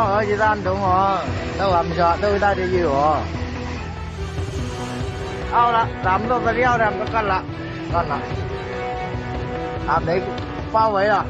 ở Việt Nam đúng không? Đâu làm sao tôi đã đi rồi. Ao là làm đâu có đeo làm có con là làm đấy bao vậy à?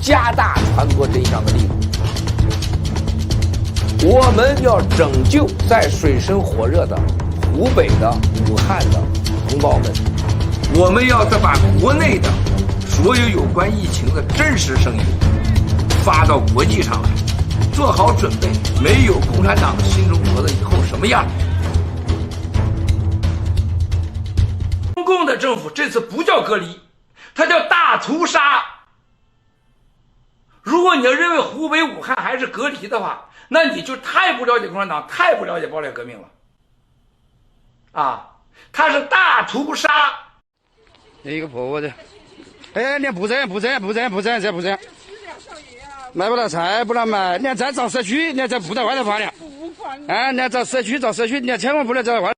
加大传播真相的力度。我们要拯救在水深火热的湖北的武汉的同胞们，我们要再把国内的所有有关疫情的真实声音发到国际上来，做好准备。没有共产党的新中国的以后什么样？中共的政府这次不叫隔离，它叫大屠杀。如果你要认为湖北武汉还是隔离的话，那你就太不了解共产党，太不了解暴烈革命了。啊，它是大屠杀。一个婆婆的，哎，你不这样，买不到菜不能买，你要再找社区，你要在不在外头发了。啊，你要找社区，你要千万不能在外。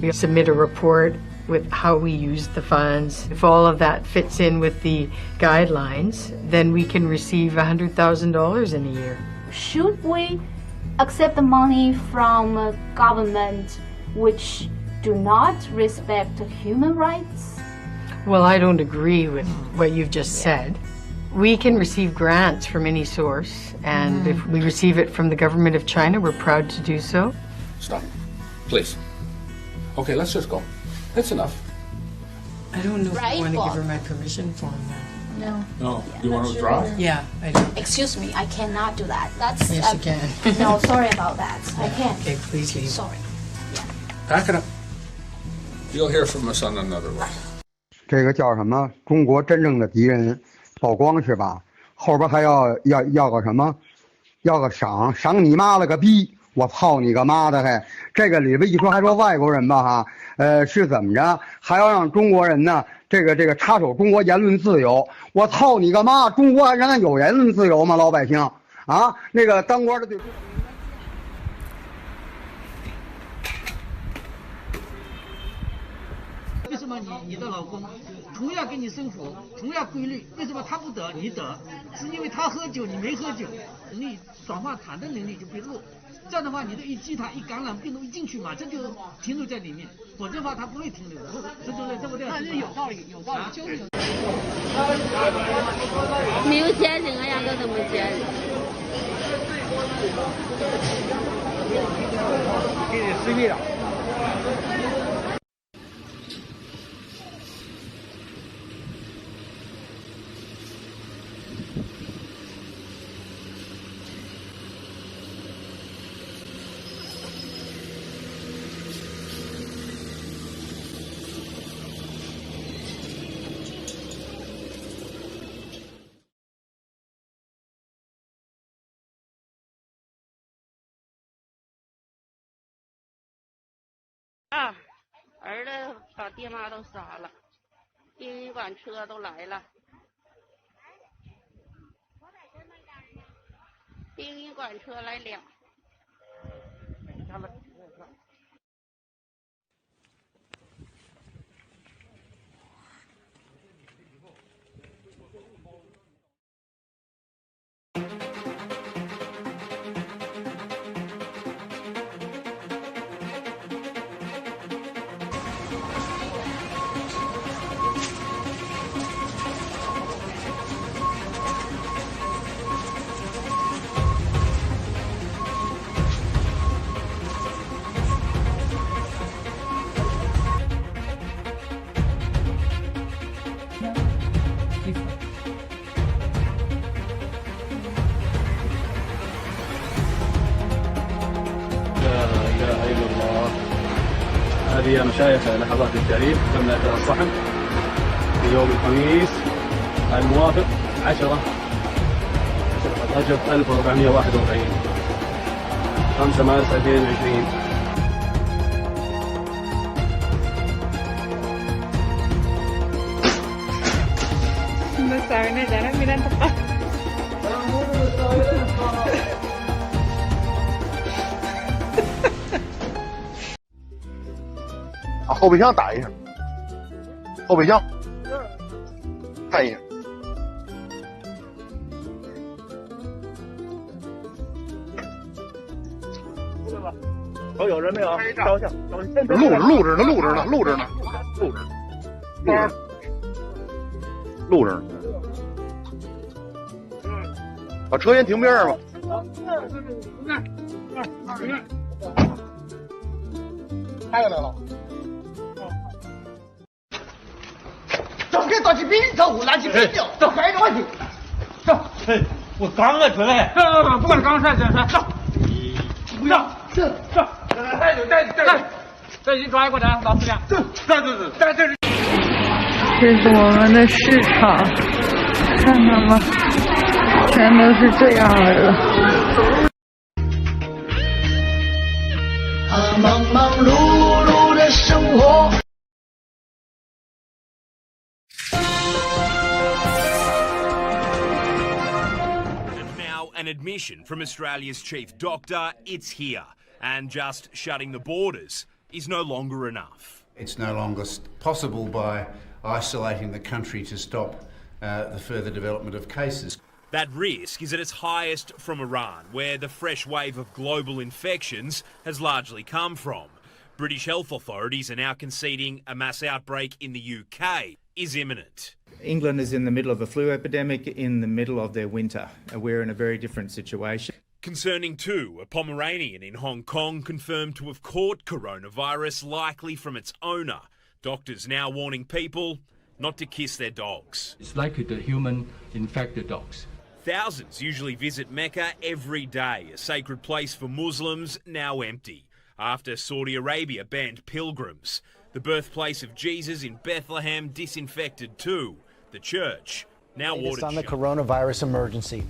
We submit a report with how we use the funds. If all of that fits in with the guidelines, then we can receive $100,000 in a year. Should we accept the money from a government which do not respect human rights? Well, I don't agree with what you've just said. We can receive grants from any source, and if we receive it from the government of China, we're proud to do so. Stop, please. Okay, let's just go. That's enough. I don't know if Right, I want to Bob? give her my permission form now. No. No, you want to withdraw? Yeah, I do. Excuse me, I cannot do that. That's Yes, you can. No, sorry about that. I can't. Okay, please leave. Sorry. Back it up. You'll hear from us on another way. 这个叫什么？中国真正的敌人曝光是吧？后边还要个什么？要个赏你妈了个逼！我操你个妈的！还这个里边一说还说外国人吧哈，是怎么着？还要让中国人呢？这个插手中国言论自由！我操你个妈！中国人有言论自由吗？老百姓啊，那个当官的对。为什么你的老公同样跟你生活，同样规律，为什么他不得你得？是因为他喝酒你没喝酒，能力转化痰的能力就变弱。这样的话，你的一激它一感染病毒一进去，马上就停留在里面，否则的话它不会停留的。这不对？那是有道理，就是有。没有见人啊，样都怎么见人？给你随便了。啊，儿子把爹妈都杀了，殡仪馆车都来了，殡仪馆车来俩。هذه مشاهد لحظات التاريخ تم الصحن في يوم الخميس الموافق 10 رجب 1441 5 مارس 2020. No saben hallar, miran papá. 后备箱打一下，后备箱看一下。都有人没有？照相，录着呢。把车先停边上吧。开下来了。走，给到这边走，垃圾扔掉，走，还有问题。走，我刚出来。不管刚才，走。不要，走。带你抓过来，老师娘。走，在这里。这是我们的市场，看到吗？全都是这样的。忙忙碌碌的生活。And now an admission from Australia's chief doctor, it's here. And just shutting the borders is no longer enough. It's no longer possible by isolating the country to stop the further development of cases. That risk is at its highest from Iran, where the fresh wave of global infections has largely come from. British health authorities are now conceding a mass outbreak in the UK is imminent. England is in the middle of a flu epidemic, in the middle of their winter. We're in a very different situation. Concerning too, a Pomeranian in Hong Kong confirmed to have caught coronavirus, likely from its owner. Doctors now warning people not to kiss their dogs. It's likely the human infect the dogs. Thousands usually visit Mecca every day, a sacred place for Muslims now empty, after Saudi Arabia banned pilgrims. The birthplace of Jesus in Bethlehem disinfected too. The church now watered on the shut. coronavirus emergency.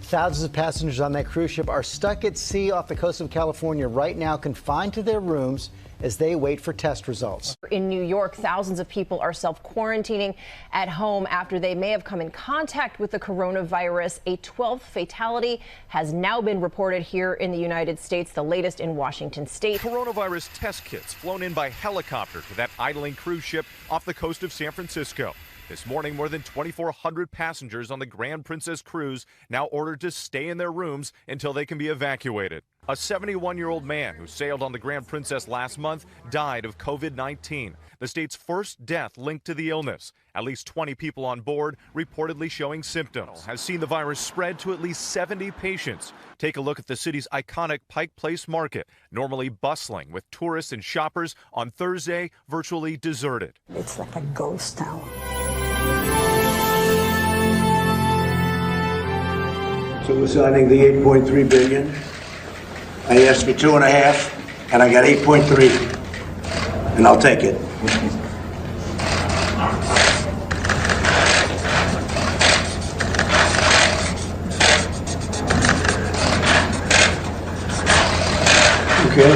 Thousands of passengers on that cruise ship are stuck at sea off the coast of California right now, confined to their rooms as they wait for test results. In New York, thousands of people are self-quarantining at home after they may have come in contact with the coronavirus. A 12th fatality has now been reported here in the United States, the latest in Washington state. Coronavirus test kits flown in by helicopter to that idling cruise ship off the coast of San Francisco. This morning, more than 2,400 passengers on the Grand Princess cruise now ordered to stay in their rooms until they can be evacuated. A 71-year-old man who sailed on the Grand Princess last month died of COVID-19, the state's first death linked to the illness. At least 20 people on board reportedly showing symptoms. Has seen the virus spread to at least 70 patients. Take a look at the city's iconic Pike Place Market, normally bustling with tourists and shoppers. On Thursday, virtually deserted. It's like a ghost town. So we're signing the $8.3 billion. I asked for 2.5, and I got 8.3, and I'll take it. Okay.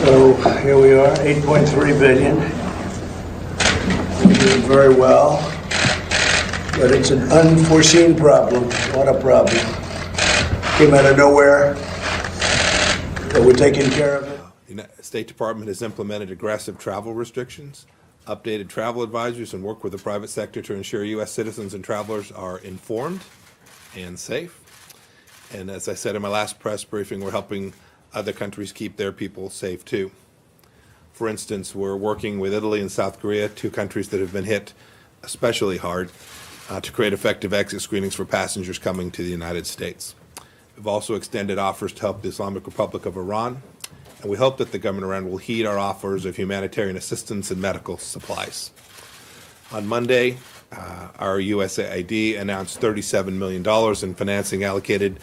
So here we are, 8.3 billion. We're doing very well, but it's an unforeseen problem. What a problem. Came out of nowhere, but we're taking care of it. The State Department has implemented aggressive travel restrictions, updated travel advisories, and worked with the private sector to ensure U.S. citizens and travelers are informed and safe. And as I said in my last press briefing, we're helping other countries keep their people safe too. For instance, we're working with Italy and South Korea, two countries that have been hit especially hard, to create effective exit screenings for passengers coming to the United States. We've also extended offers to help the Islamic Republic of Iran, and we hope that the government of Iran will heed our offers of humanitarian assistance and medical supplies. On Monday, our USAID announced $37 million in financing allocated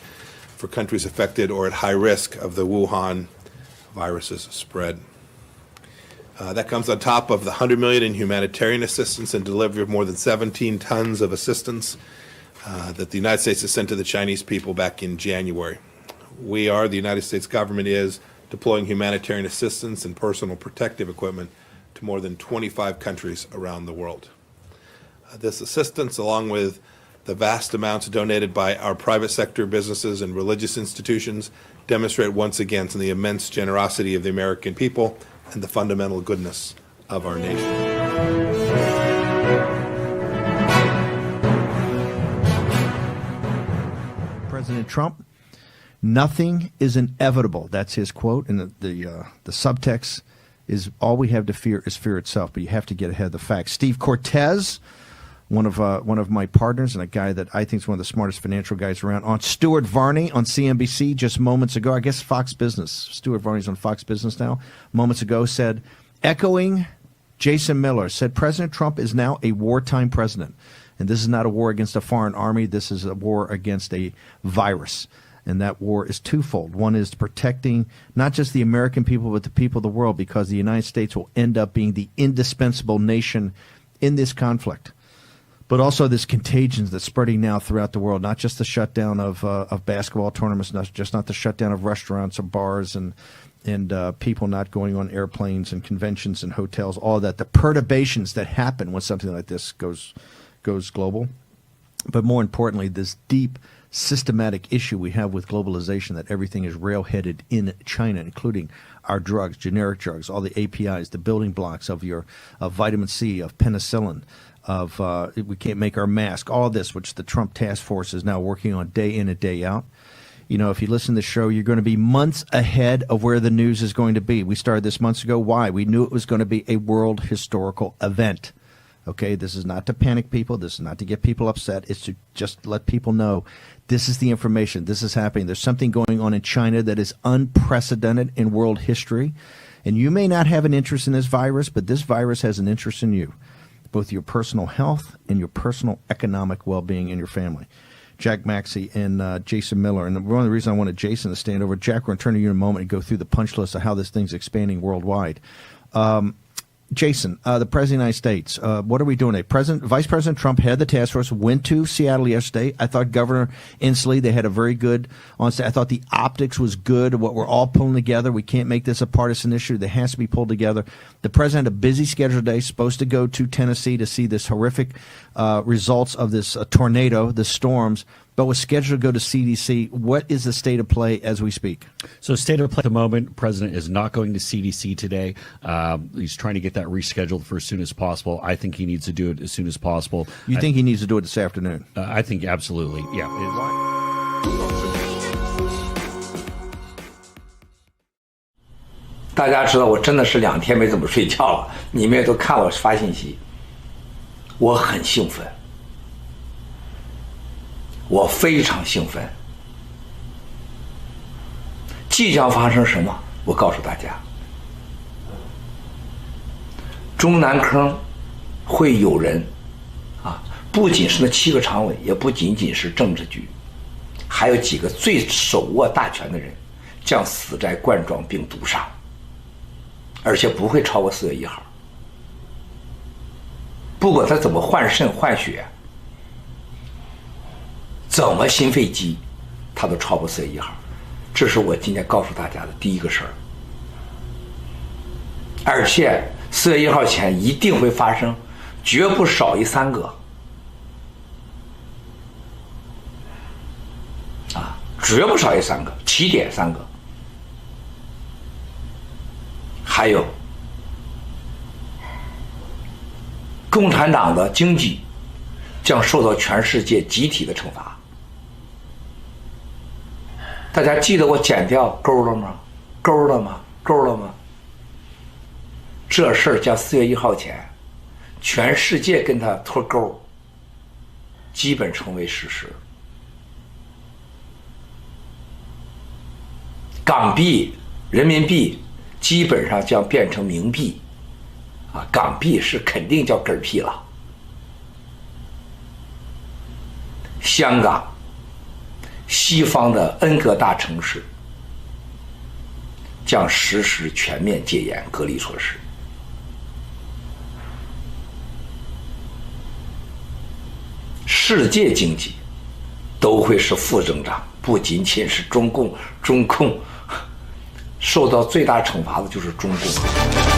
for countries affected or at high risk of the Wuhan viruses spread. That comes on top of the $100 million in humanitarian assistance and delivery of more than 17 tons of assistance that the United States has sent to the Chinese people back in January. We are, the United States government is, deploying humanitarian assistance and personal protective equipment to more than 25 countries around the world. This assistance, along with the vast amounts donated by our private sector businesses and religious institutions, demonstrate once again the immense generosity of the American people and the fundamental goodness of our nation. President Trump, nothing is inevitable. That's his quote, and the subtext is all we have to fear is fear itself, but you have to get ahead of the facts. Steve Cortez, one of my partners and a guy that I think is one of the smartest financial guys around, on Stuart Varney on CNBC just moments ago, I guess Fox Business, Stuart Varney's on Fox Business now, moments ago said, echoing Jason Miller, said President Trump is now a wartime president. And this is not a war against a foreign army. This is a war against a virus. And that war is twofold. One is protecting not just the American people, but the people of the world, because the United States will end up being the indispensable nation in this conflict. But also this contagion that's spreading now throughout the world, not just the shutdown of basketball tournaments, not the shutdown of restaurants or bars and people not going on airplanes and conventions and hotels, all that, the perturbations that happen when something like this goes global. But more importantly, this deep systematic issue we have with globalization, that everything is railheaded in China, including our drugs, generic drugs, all the APIs, the building blocks of vitamin C, of penicillin, we can't make our mask, all this, which the Trump task force is now working on day in and day out. You know, if you listen to the show, you're going to be months ahead of where the news is going to be. We started this months ago. Why? We knew it was going to be a world historical event. Okay, this is not to panic people. This is not to get people upset. It's to just let people know this is the information. This is happening. There's something going on in China that is unprecedented in world history. And you may not have an interest in this virus, but this virus has an interest in you, both your personal health and your personal economic well-being in your family. Jack Maxey and Jason Miller. And one of the reasons I wanted Jason to stand over, Jack, we're going to turn to you in a moment and go through the punch list of how this thing's expanding worldwide. Jason, the President of the United States, what are we doing today? Vice President Trump head of the task force, went to Seattle yesterday. I thought Governor Inslee, they had a very good on-site. I thought the optics was good, what we're all pulling together. We can't make this a partisan issue. That has to be pulled together. The President had a busy schedule today, supposed to go to Tennessee to see this horrific results of this tornado, the storms, but was scheduled to go to CDC. What is the state of play as we speak? So state of play at the moment, the President is not going to CDC today. He's trying to get that rescheduled for as soon as possible. I think he needs to do it as soon as possible. You think he needs to do it this afternoon? I think absolutely, yeah. 大家知道我真的是2天没怎么睡觉了，你们也都看我发信息，我很兴奋。我非常兴奋，即将发生什么？我告诉大家，中南坑会有人，不仅是那7个常委，也不仅仅是政治局，还有几个最手握大权的人，将死在冠状病毒上，而且不会超过4月1号。不管他怎么换肾换血。怎么心肺机，它都超过4月1号，这是我今天告诉大家的第一个事儿。而且4月1号前一定会发生，绝不少于3个，绝不少于3个，起点3个，还有共产党的经济将受到全世界集体的惩罚。大家记得我剪掉钩了吗？钩了吗？钩了吗？这事儿将4月1号前，全世界跟他脱钩，基本成为事实。港币、人民币基本上将变成冥币，港币是肯定叫嗝屁了。香港。西方的 N 个大城市将实施全面戒严隔离措施。世界经济都会是负增长，不仅仅是中共受到最大惩罚的就是中共。